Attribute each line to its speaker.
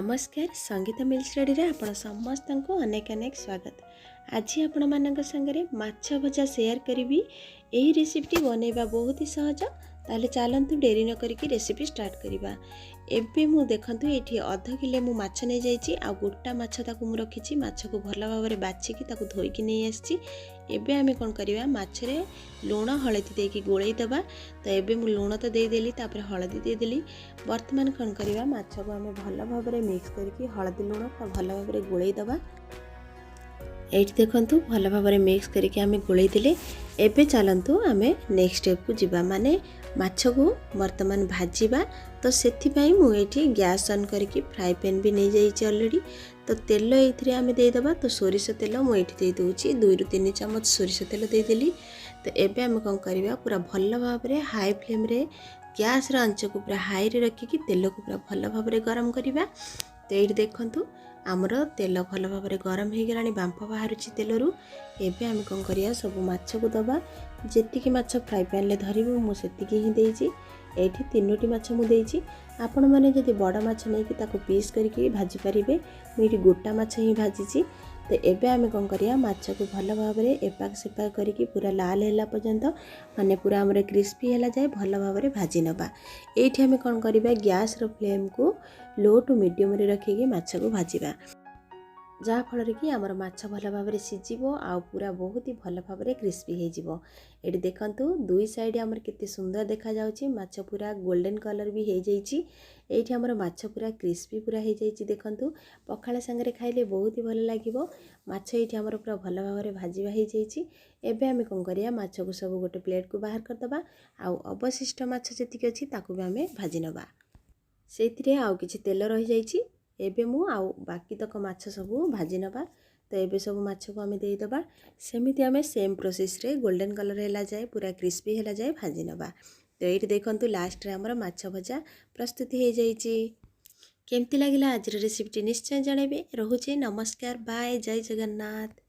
Speaker 1: नमस्कार Sangeeta mills ready रे आपण समस्त को अनेक अनेक स्वागत। आज आपण मानक संगे माछ भजा शेयर करी। यही रेसिपी बनैबा बहुत ही सहज। ताले चलतु डेरी न करिकी रेसिपी स्टार्ट करिबा। एबे मु देखंतु एठी आधा किले मु माछ नै जाईची आ गोटा माछ ताकू मु रखिची। माछ को भला भाबरे बाछिकी ताकू धोईकी नै आछी। एबे आमे कोन करिबा माछ रे लूण हळदी देकी गोळेई दबा। तो एबे मु लूण तो दे देली तापर हळदी दे देली। वर्तमान कोन करिबा माछ को आमे भला भाबरे मिक्स करके हळदी लूण भला भाबरे गोळेई दबा। एठी देखंतु भला भाबरे मिक्स करके आमे गोळेई देले। एबे चलंतु आमे नेक्स्ट स्टेप को जिबा माने माछ को वर्तमान भाजीबा। तो सेथि पई मु एठी गैस ऑन करके फ्राई पैन भी नै जाईची ऑलरेडी। तो तेल एथिरे आमे दे दबा। तो सोरिष तेल मु एठी दे दोची 2 ରୁ 3 चम्मच सोरिष तेल दे देली। तो एबे आमे कोन करिबा पूरा भला भाबरे हाई फ्लेम रे गैस रो आंच को पूरा हाई रे रखी कि तेल को पूरा भला भाबरे गरम करिबा। तो एठी देखंतु आमर तेल भल भाव में गरम हो गलानी बांफ बाहर तेलरू। एबे आम कौन करिया सब माछ को दबा। जेतिकी माछ फ्राई पैन ले धरिबु मुझे ही देइची। एठी 3टी माछ मु देइची। आपण माने जदि बड़ माछ नै कि ताको पीस करके भाजी परिबे। मु एठी गोटा माछ ही भाजीची। तो एबे आमे कौन करिया माछ को भल भाव में एपाक सेपाक करके पूरा लाल हैला पर्यंत माने पूरा हमरे क्रिस्पी हैला जाए भल भाव में भाजी नबा। एठी आमे कौन करिबा गैस रो फ्लेम को लो टू मीडियम रे रखिकी माछ को भाजीबा। जहाँ फल कि आमर माछ भल भाव में सीझिबो आ पूरा बहुत ही भल भाव में क्रिस्पी हो जिवो। एठी देखंतु दुई साइड आमर केते सुंदर देखा जाउची। माछ पूरा गोल्डन कलर भी हो जाइची। एठी आमर माछ पूरा क्रिस्पी पूरा हो जाइची। देखंतु पखाळ संगे खाइले बहुत ही भल लागिवो। माछ एठी आमर पूरा भल भाव में भाजीबा हो जाइची। एबे आमे कोन करिया माछ को सब गोटे प्लेट को बाहर कर दबा। आ अवशिष्ट माछ जतिक अछि ताकू भी आमे भाजी नबा। सेतिरे आउ किछि तेल रहि जाइची। एबे मु आउ बाकी तक माछ सब भाजी नबा। तो एबे सब माछ को आमे देई दबा। सेमिति आमे सेम प्रोसेस रे गोल्डन कलर हैला जाए पूरा क्रिस्पी हैला जाए भाजी नबा। तो एठी देखंतु लास्ट रे हमर माछ भजा प्रस्तुति हो जाइची। केमति लागिला आज रेसिपी निश्चय जणेबे। रहुचे नमस्कार बाय जय जगन्नाथ।